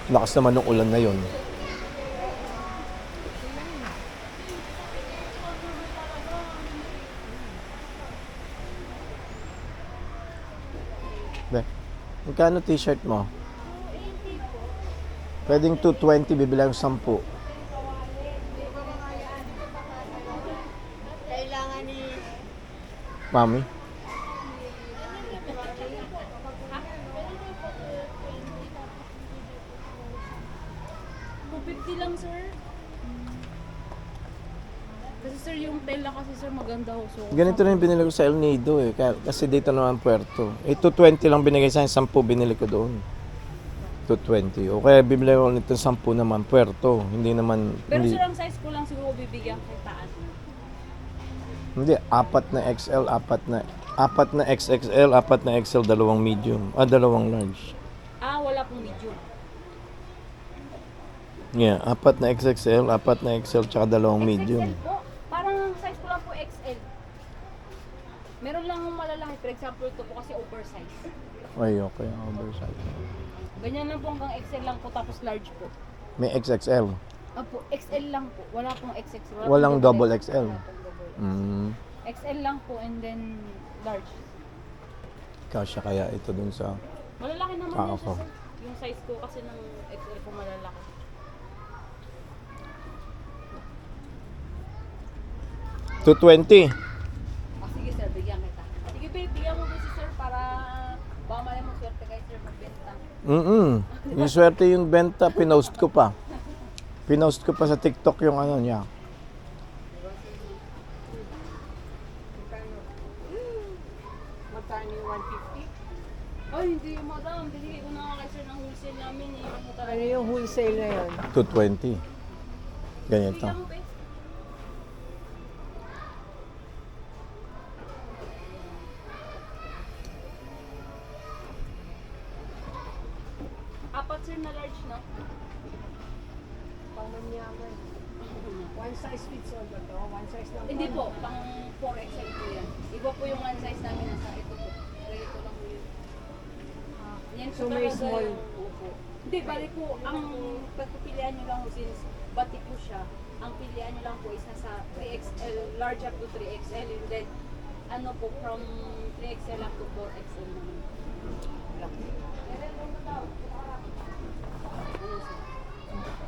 Lakas naman ng ulan na yon. Magkano t-shirt mo? Pwedeng 220, bibilang 10. Kailangan ni... Mami? $250 lang, sir. Kasi sir, yung tela kasi sir, maganda ho. So, Ganito rin binili ko sa El Nido eh. Kasi dito naman Puerto. 220 lang binigay sa akin, 10 binili ko doon. 220. O kaya bibili ko nito 10 naman, Puerto. Hindi naman... pero hindi, sir, ang size ko lang siguro bibigyan kay taas. hindi, 4 na XL, 4 na XXL, 4 na XL, 2 medium. 2 large. Wala pong medium. Yeah, 4 na XXL, 4 na XL, tsaka 2 medium. XXL po. Parang ang size ko lang po XL. Meron lang yung malalaki. For example, ito po kasi oversize. Ay, okay. Oversize. Ganyan lang po hanggang XL lang po tapos large po. May XXL. Opo, XL lang po. Wala pong XXL. Walang pong double XL. Wala pong double XL. Mm. XL lang po and then large. Kasya kaya ito dun sa... Malalaki naman Ah, yan siya, okay. sir. Yung size ko kasi ng XL po malalaki. $220. Sige sir, bigyan kita. Sige, bigyan mo ba si sir para baka mali mo swerte kay sir magbenta. Yung swerte yung benta, pinost ko pa. Pinost ko pa sa TikTok yung ano niya. Magkano yung 150? Ay, hindi madam. Binigay ko na nga kay sir ng wholesale namin eh. Ano yung wholesale na yun? 220. Ganito. Bigyan mo ba? Apat sir na large, no? Pamanyaman. One size fits all ba to? One size lang. Hindi po, pang 4XL po yan. Iba po yung one size namin nasa ito po. Ganito lang po yun. Yan po So, may talaga small. yung upo. Hindi, bali po, ang pagpipilian nyo lang po since batik po siya, ang pilihan nyo lang po is nasa 3XL, large up to 3XL, and then ano po, from 3XL up to 4XL naman. Ano sir?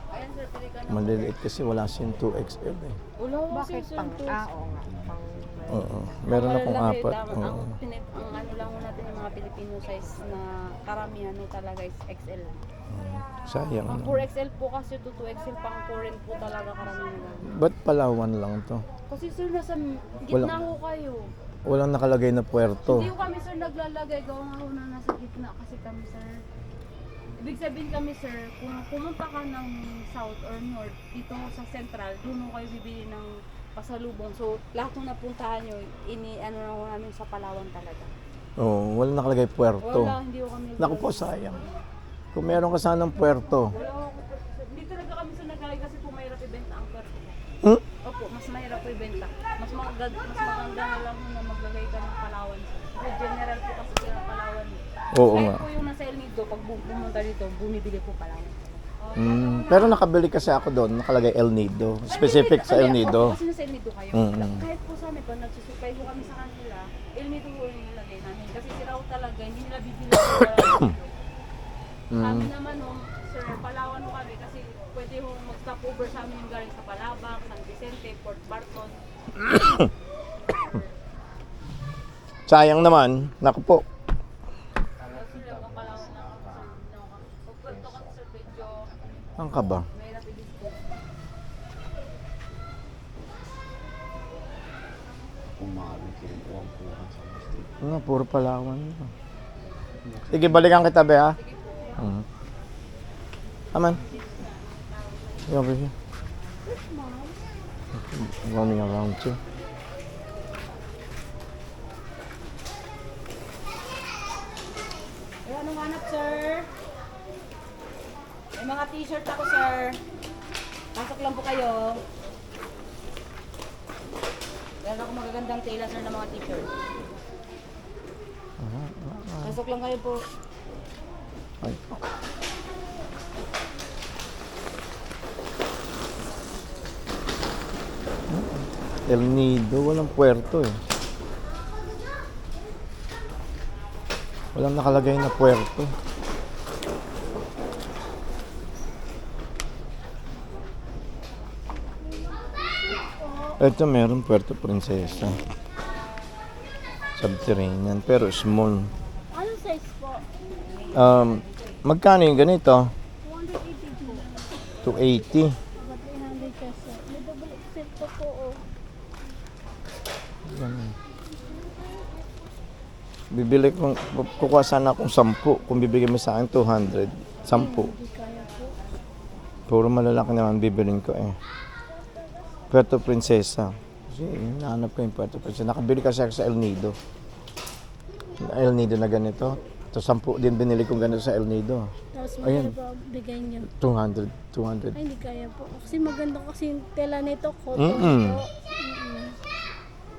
Ayan sir, pili ka na. Maliliit kasi wala siyang 2XL eh. Wala ko Bakit sir, pang... sir, Oo nga. Pang... Oo. Meron akong malalaki, 4. tama. Oo. Ang ano lang ho natin yung mga Filipino size na karamihan no talaga is XL. Sayang. Ang Ano. 4XL po kasi to 2XL pang foreign po talaga karamihan lang. Ba't Palawan lang to? Kasi sir, nasa gitna Wala- ho kayo. Walang nakalagay na Puerto. Hindi ho kami sir naglalagay. Gawa nga ho na nasa gitna kasi kami sir. Ibig sabihin kami sir, kung pumunta ka ng south or north, dito sa central, doon ho kayo bibili ng pasalubong. So, lahat ng napuntahan nyo, ano na ho namin sa Palawan talaga. Oo, walang nakalagay Puerto. Wala, hindi ho kami Naku po, sayang. Kung meron ka sanang Puerto. Wala ho ako. Hindi talaga kami sa naglalagay kasi po mahirap ibenta ang Puerto. Hmm? Opo, mas mahirap po ibenta. Mas maganda na lang na maglagay ka ng Palawan. Kasi general po kasi sila ng Palawan. Oo Kahit nga. po yung nasa El Nido, pag pumunta dito, bumibili po Palawan. Pero nakabili kasi ako doon, nakalagay El Nido. Specific sa El Nido. Kasi nasa El Nido kayo. Kahit po sa amin, pag nagsusupay po kami sa kanila, El Nido po yung nilagay namin. Kasi sila po talaga, hindi nila bibili po wala Kami naman sir, Palawan mo kami kasi pwede ho mag-stop over sa amin yung galing sa Palabang, San Vicente, Port Barton. Sayang naman. Naku po. Tapos sila ang Palawan na ako. Pag kwento ka sa video, Ang ka ba? mahirap i-disco. Ano, puro Palawan. Sige, balikan kita, be, ha? Aman. You over here. Running around too. Ay, anong hanap, sir? May mga t-shirt ako, sir. Pasok lang po kayo. Meron ako magagandang tela, sir, ng mga t-shirt. Pasok lang kayo po. Ay. El Nido, walang puerto eh. Walang nakalagay na puerto. Ito meron Puerto Princesa. Subterranean, pero small. Anong size po? Magkano yung ganito? 280 po. 280. 300 peso. May double XL po po. Oh. Ganun. Bibili kong, kukuha sana akong 10. Kung bibigyan mo sa akin 200, 10. Hindi kaya po. Puro malalaki naman bibilin ko eh. Puerto Princesa. Kasi nahanap ko yung Puerto Princesa. Nakabili kasi ako sa El Nido. El Nido na ganito. Ito 10 din binili kong ganito sa El Nido. Tapos Ayan. magkano po bigay niyo? 200. Ay, hindi kaya po. Kasi maganda kasi yung tela nito. Cotton Mm-mm. po.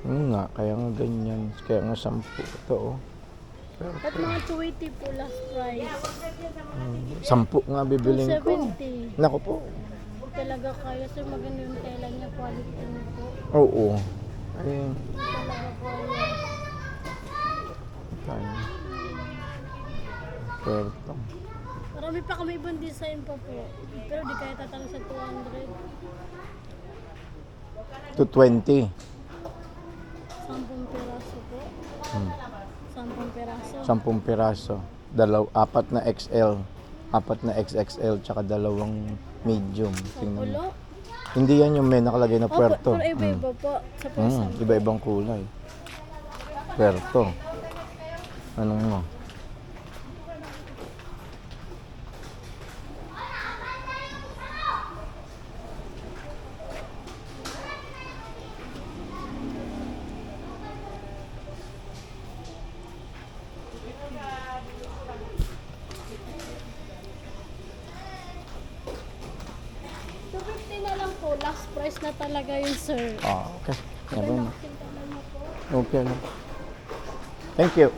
Nga, kaya nga ganyan. Kaya nga 10. Ito oh. At mga 280 po last price. 10 nga bibilin ko. 270. Naku po. Talaga kaya sir, maganda yung tela niya. Quality niya po. Oo. Ay, Talaga kaya. kaya. Puerto. Marami pa kami ibang design pa po. Pero di kaya tatalo sa 200. 220. 10 piraso po. 10 piraso. 10 piraso. 4 na XL. 4 na XXL. Tsaka 2 medium. Tingnan mo. Ulo? Hindi yan yung may nakalagay na puerto. Pero iba-iba po. Sa pusa. Iba-ibang kulay. Puerto. Anong mo? Na lang po, last price na talaga yun, sir. Okay. Pero Never mind. nakasintala na po. Okay lang. Thank you.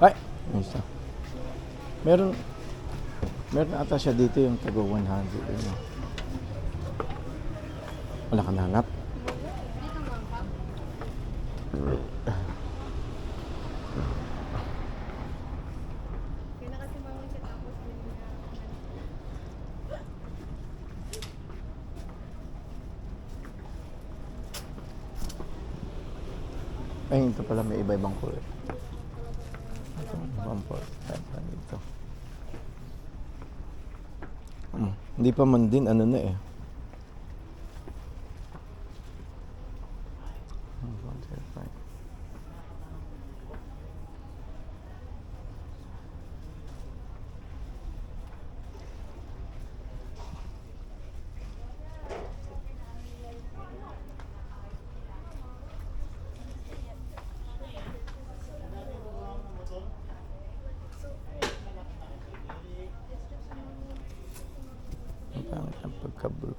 Ay, may isa. Meron ata siya dito yung tago 100. Ano? Wala ka nahanap? Ay, ito pala may iba-ibang kulay. Ito, 145 dito. Hindi pa man din, ano na eh. 135. Ang pangit ang pagka-blue.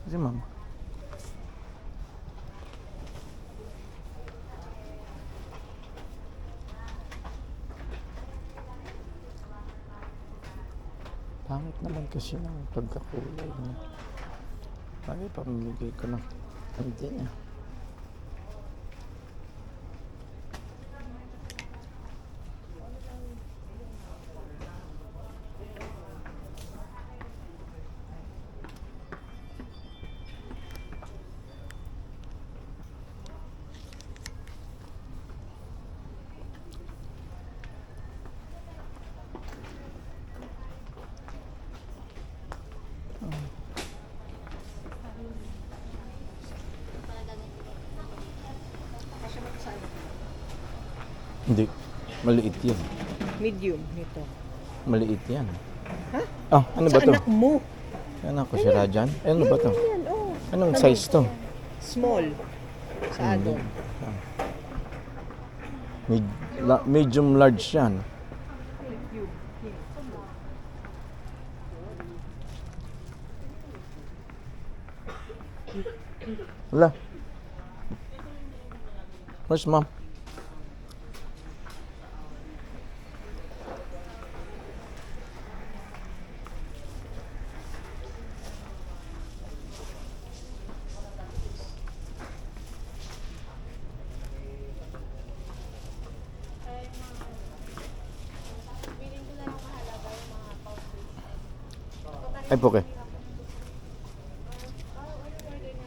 Kasi mama. Pangit naman kasi ng pagkakulay niya. Bagay, pamimigay ko ng hindi niya. Hindi. Maliit yan. Medium nito. Maliit yan. Oh, ano ba Sa to? anak mo. Anak ko si Rajan. Ano ba to? Yan, oh. Anong size to? Small. Sa adult. Medium large yan. Wala. Where's mom? Ay, poke.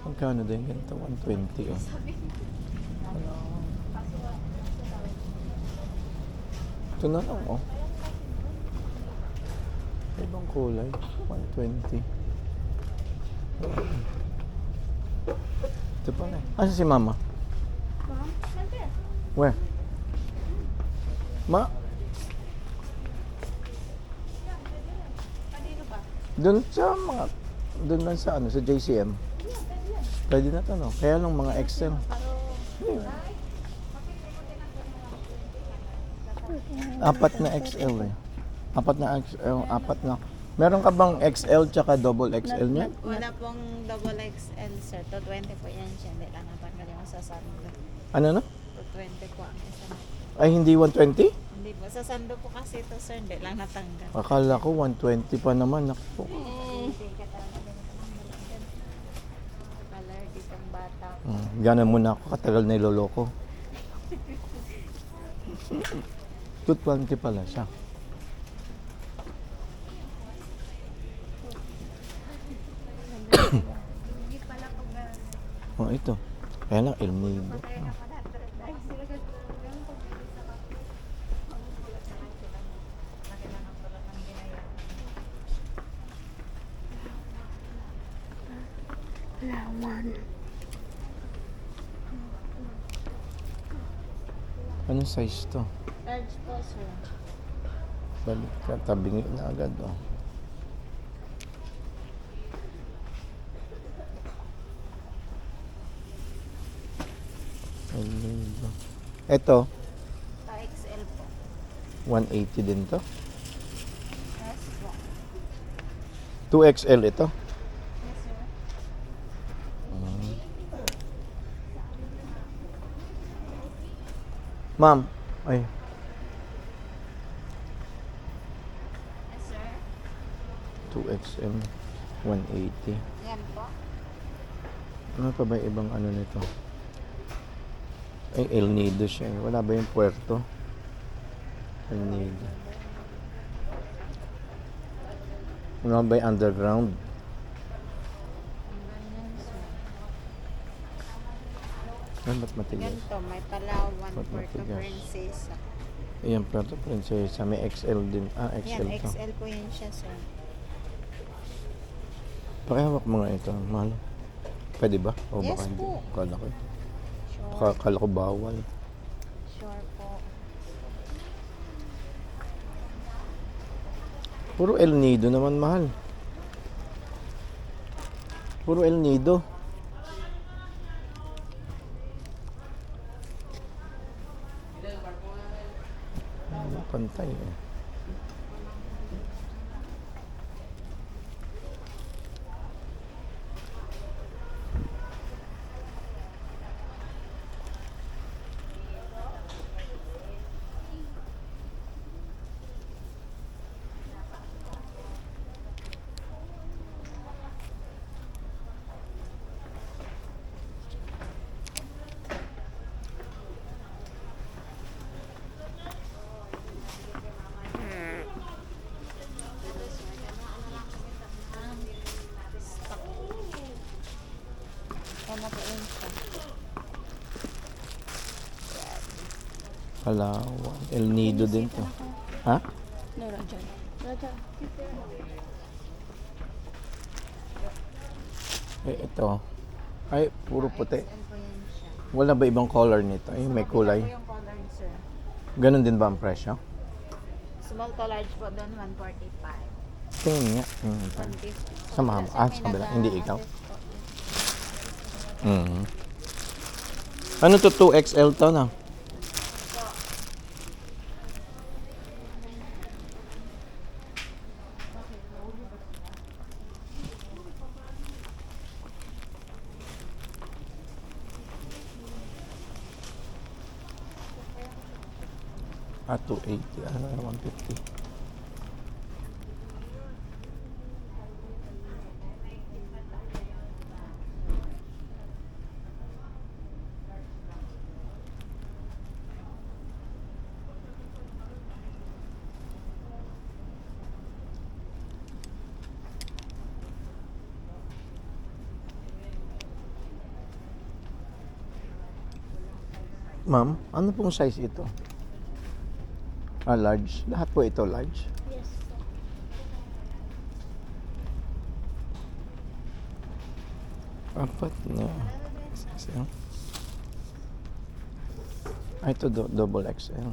Magkano din ganito? 120 oh. Ito na lang oh. Ibang kulay. 120. Ito pa na. Asa si mama? Where? Ma? Doon sa mga, doon lang sa ano, sa JCM. Pwede na to, no? Kaya lang mga XL. Apat na XL eh. Apat na XL, apat na. Meron ka bang XL tsaka double XL niya? Wala pong double XL, sir. 220 po yan siya. Hindi lang natanggal yung sa sando. Ano na? 220 po ang isa. Ay, hindi 120? Hindi po. Sa sando po kasi ito, sir. Hindi lang natanggal. Akala ko 120 pa naman. Ako. Color ditong bata. Gana muna ako katagal na iloloko. 220 pala siya. Oh, ito. Kaya lang, El Nido. Anong size to? Large po, sir. Balik ka, tabingi na agad, oh. El Nido. Ito, Ito XL po. 180 din to. Yes po. 2XL ito. Yes, sir. Ma'am, ay, Yes, sir. 2XM, 180. Yan po. Ano pa ba yung ibang ano nito? Ay, El Nido siya. Wala ba yung puerto? El Nido. Wala ba yung underground? Ganyan, sir. Ay, ba't matigas? Ganito, may Palawan, Ba't Puerto matigas? Princesa. Ayan, Puerto Princesa. May XL din. Ah, Yan, XL to. XL po yan siya, sir. Pakihawak mo nga ito. Mahal. Pwede ba? O Yes baka hindi. po. Kala ko. Sure. Kala ko bawal. Sure po. Puro El Nido naman, mahal. Puro El Nido. Pantay eh. Ano po yun siya? Palawan. El Nido din to. Ha? No, Rajan. Eh, ito. Ay, puro puti. XL po yan siya. Wala ba ibang color nito? Ay, may kulay. Ito po yung color, sir. Ganon din ba ang presyo? Small to large po doon, 145. Tingin nga. 150. Sa mama. Kasi Sa may kabila. Hindi ikaw. nag-assist po. Ano to? 2XL to na? Ah, 280. Ano na 150? Ma'am, ano pong size ito? Ah, large. Lahat po ito large. Yes. Apat na. XL. Ah, ito double XL.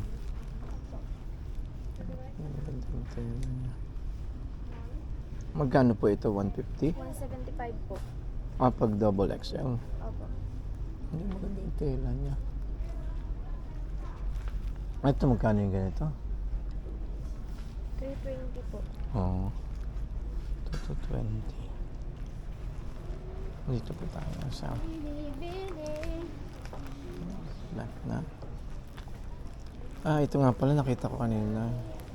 Magkano po ito? 150? 175 po. Ah, pag double XL. Opo. Hindi maganda yung tela niya. Ah, ito magkano yung ganito? 320 po. Oo. 220. Dito po tayo sa black na. Ah, ito nga pala nakita ko kanina.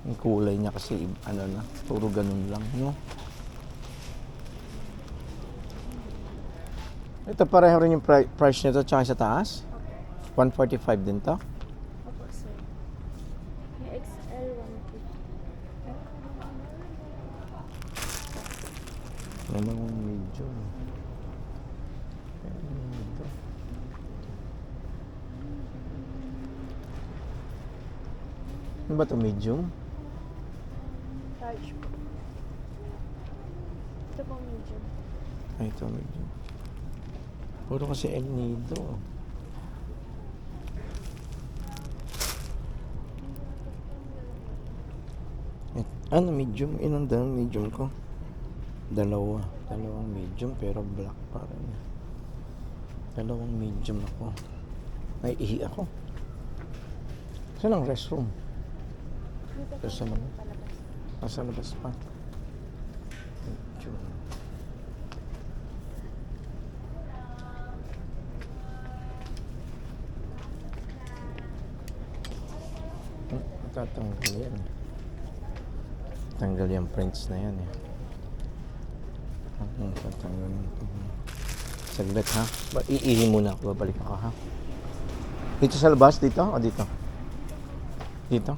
Yung kulay niya kasi ano na, puro ganun lang, no? Ito pareho rin yung price nito tsaka sa taas? 145 din to? Opo, sir. May XL 150. Ano yung medyo? Ito. Ano ba ito? Medium? Large po. Ito po medium. Ay, ito medium. Puro kasi El Nido. Ano, medium? Ilan daw medium ko? Dalawang medium pero black pa rin. Dalawang medium ako. May ihi ako. Saan ang restroom? Dito po Sa sa mga- palabas. Nasa labas pa. Medium. Tatanggal yan. Tanggal yung prints na yan eh. Tatanggal yung saglit ha. Iihi muna ako. Babalik ako ha. Dito sa labas? Dito? O dito? Dito?